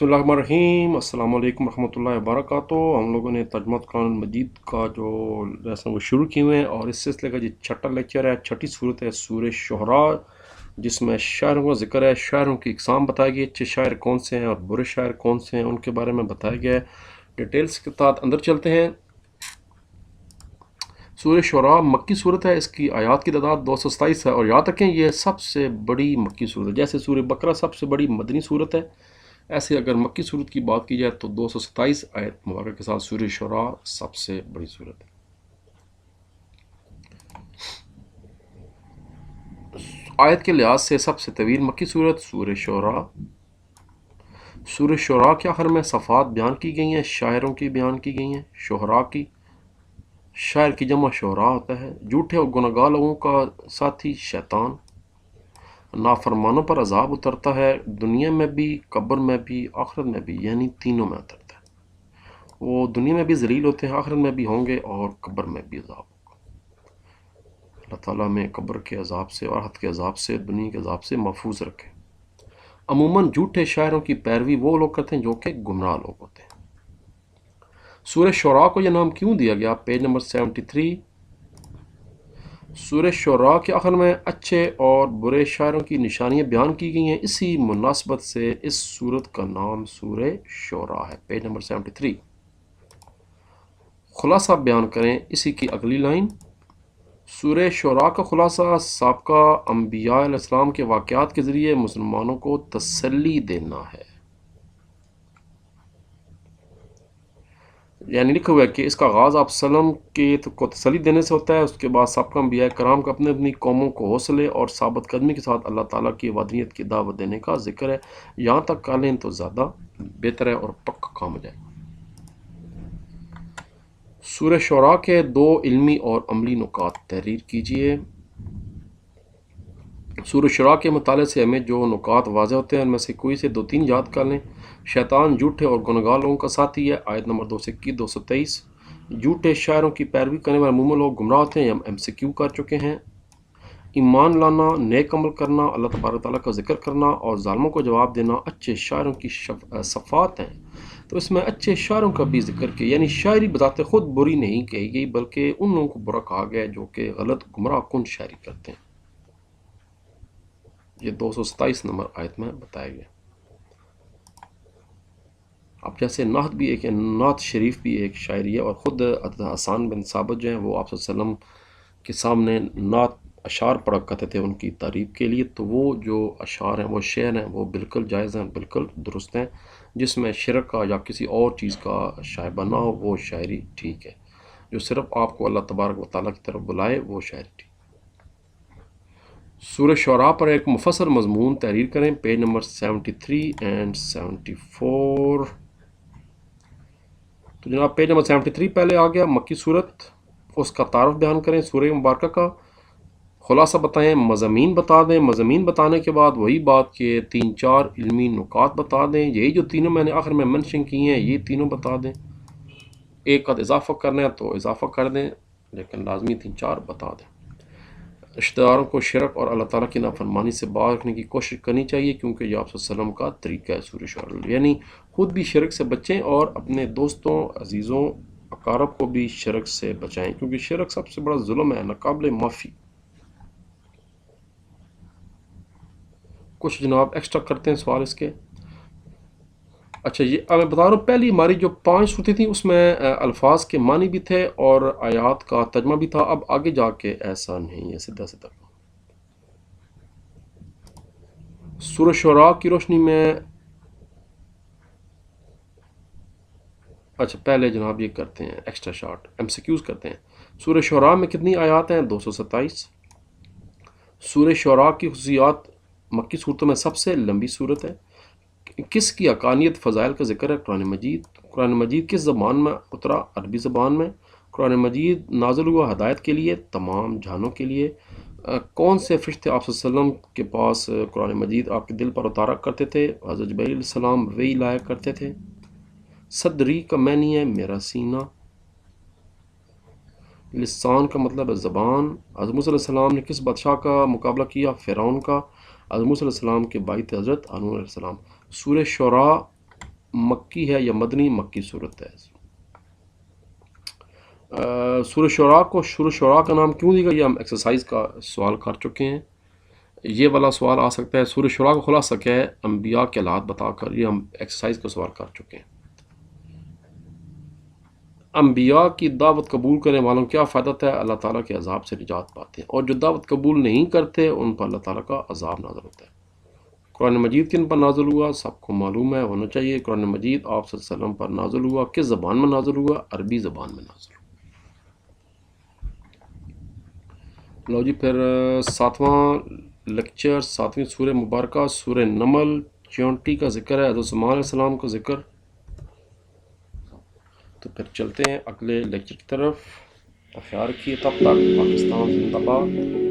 बिस्मिल्लाहिर्रहमानिर्रहीम। अस्सलाम वालेकुम रहमतुल्लाहि व बरकातुहू। हम लोगों ने तर्जुमा कुरान मजीद का जो लेसन वो शुरू किए हुए हैं और इस सिलसिले का जो छठा लेक्चर है, छठी सूरत है सूरह शुअरा, जिसमें शायरों का जिक्र है। शायरों की इकसाम बताई गई, अच्छे शायर कौन से हैं और बुरे शायर कौन से हैं, उनके बारे में बताया गया है। डिटेल्स के साथ अंदर चलते हैं। सूरह शुअरा मक्की सूरत है। इसकी आयात की तादाद 227 है और याद रखें ये सबसे बड़ी मक्की सूरत है। जैसे सूरह बकरा सबसे बड़ी मदनी सूरत है, ऐसे अगर मक्की सूरत की बात की जाए तो 227 आयत मुबारक के साथ सूरह शुअरा सबसे बड़ी सूरत है। आयत के लिहाज से सबसे तवील मक्की सूरत सूरह शुअरा। सूरह शुअरा के आखिर में सफ़ात बयान की गई हैं, शायरों की बयान की गई हैं। शुहरा की, शायर की जमा शुहरा होता है। झूठे और गुनहगार लोगों का साथी शैतान। नाफरमानों पर अजाब उतरता है, दुनिया में भी, कब्र में भी, आखिरत में भी, यानी तीनों में उतरता है। वो दुनिया में भी जलील होते हैं, आखिरत में भी होंगे और कब्र में भी अजाब होगा। अल्लाह ताला में कब्र के अजाब से और हद के अजाब से, दुनिया के अजाब से महफूज रखे। अमूमन झूठे शायरों की पैरवी वो लोग करते हैं जो कि गुमराह लोग होते हैं। सूरह शुअरा को यह नाम क्यों दिया गया? Page number 73। सूरह शुअरा के आखिर में अच्छे और बुरे शायरों की निशानियां बयान की गई हैं। इसी मुनासबत से इस सूरत का नाम सूरह शुअरा है। Page number 73। खुलासा बयान करें इसी की अगली लाइन। सूरह शुअरा का खुलासा साबका अंबिया अलैहिस्सलाम के वाक़यात के ज़रिए मुसलमानों को तसल्ली देना है। यानी लिखा हुआ है कि इसका आगाज़ आप सलम के को तसल्ली देने से होता है। उसके बाद साबका अंबिया कराम का अपने अपनी कौमों को हौसले और साबित कदमी के साथ अल्लाह ताला की वदनीयत की दावत देने का जिक्र है। यहाँ तक का लें तो ज़्यादा बेहतर है और पक्का काम हो जाए। सूरह शुअरा के दो इल्मी और अमली नुकात तहरीर कीजिए। सूरह शुअरा के मुताले से हमें जो नुकात वाज़ेह होते हैं उनमें से कोई से दो तीन याद कर लें। शैतान झूठे और गुनहगार लोगों का साथी है, आयत नंबर 221 223। झूठे शायरों की पैरवी करने वाले अमूमन लोग गुमराह होते हैं, हम MCQ कर चुके हैं। ईमान लाना, नेक अमल करना, अल्लाह तबारक ताला का जिक्र करना और जालिमों को जवाब देना अच्छे शायरों की सफ़ात हैं। तो इसमें अच्छे शायरों का भी जिक्र किया, यानी शायरी बताते खुद बुरी नहीं कही गई बल्कि उन लोगों को बुरा कहा गया जो कि गलत गुमराह कुन शायरी करते हैं। ये 227 नंबर आयत में बताया गया। अब जैसे नात भी एक, नात शरीफ भी एक शायरी है और ख़ुद हसन बिन साबित जो हैं वो आप सल्लम के सामने नात अशार पढ़ा करते थे उनकी तारीफ़ के लिए। तो वो जो अशार हैं, वो शेर हैं, वो बिल्कुल जायज़ हैं, बिल्कुल दुरुस्त हैं। जिसमें शिरक का या किसी और चीज़ का शायबा ना हो वो शायरी ठीक है। जो सिर्फ़ आपको अल्लाह तबारक व तआला की तरफ बुलाए वो शायरी ठीक। सूरह शुअरा पर एक मुफस्सल मज़मून तहरीर करें। Page number 73 and 74। तो जनाब पेज नंबर 73 पहले आ गया मक्की सूरत, उसका तारफ़ बयान करें। सूरह मुबारक का खुलासा बताएं, मज़ामीन बता दें। मज़ामीन बताने के बाद वही बात के तीन चार इल्मी नुकात बता दें। यही जो तीनों मैंने आखिर में मेंशन किए हैं ये तीनों बता दें। एक का इजाफ़ा करना है तो इजाफ़ा कर दें, लेकिन लाजमी तीन चार बता दें। रिश्तेदारों को शिरक और अल्लाह ताला की नाफरमानी से बाहर रखने की कोशिश करनी चाहिए, क्योंकि ये आप सल्लम का तरीका है सूरह शुअरा। यानी खुद भी शिरक से बचें और अपने दोस्तों, अजीज़ों, अकारब को भी शिरक से बचाएं, क्योंकि शिरक सबसे बड़ा जुल्म है, नाकाबिले माफ़ी। कुछ जनाब एक्स्ट्रा करते हैं सवाल इसके। अच्छा, ये अब मैं बता रहा हूँ, पहली हमारी जो 5 सूरतें थी उसमें अल्फाज के मानी भी थे और आयात का तर्जमा भी था। अब आगे जाके ऐसा नहीं है, सीधा सीधा। सूरह शुअरा की रोशनी में, अच्छा पहले जनाब ये करते हैं एक्स्ट्रा शॉर्ट MCQs करते हैं। सूरह शुअरा में कितनी आयात हैं? 227। सूरह शुअरा की खुसूसियात मक्की सूरतों में सबसे लंबी सूरत है। किसकी अकानियत फ़ज़ाइल का जिक्र है? कुरान मजीद। कुरान मजीद किस ज़बान में उतरा? अरबी ज़बान में। कुरान मजीद नाज़िल हुआ हदायत के लिए, तमाम जहानों के लिए। कौन से फ़रिश्ते आप सल्लम के पास कुरान मजीद आपके दिल पर उतारा करते थे? हज़रत जिब्रील अलैहिस्सलाम वही लाया करते थे। सदरी का मैनी है मेरा सीना। लिसान का मतलब है ज़बान। हज़रत मूसा अलैहिस्सलाम ने किस बादशाह का मुकाबला किया? फ़िरौन का। हज़रत मूसा अलैहिस्सलाम के भाई थे हज़रत हारून अलैहिस्सलाम। सूरह शुअरा مکی ہے یا مدنی؟ مکی صورت ہے۔ سورہ شعراء کو سورہ شعراء کا نام کیوں دی گیا؟ یہ ہم ایکسرسائز کا سوال کر چکے ہیں، یہ والا سوال آ سکتا ہے۔ سورہ شعراء کا خلاصہ کیا ہے؟ انبیاء کے حالات بتا کر، یہ ہم ایکسرسائز کا سوال کر چکے ہیں۔ انبیاء کی دعوت قبول کرنے والوں کیا فائدہ ہے؟ اللہ تعالیٰ کے عذاب سے نجات پاتے ہیں، اور جو دعوت قبول نہیں کرتے ان پر اللہ تعالیٰ کا عذاب نازل ہوتا ہے۔ قرآن مجید کن پر نازل ہوا؟ سب کو معلوم ہے، ہونا چاہیے۔ قرآن مجید آپ صلی اللہ علیہ وسلم پر نازل ہوا، کس زبان میں نازل ہوا؟ عربی زبان میں نازل ہوا۔ لو جی، پھر 7واں لیکچر، 7ویں سورہ مبارکہ، سورہ نمل 64 کا ذکر ہے، حضرت سلیمان علیہ السلام کا ذکر۔ تو پھر چلتے ہیں اگلے لیکچر کی طرف۔ خیال رکھیے، تب تک پاکستان زندہ باد۔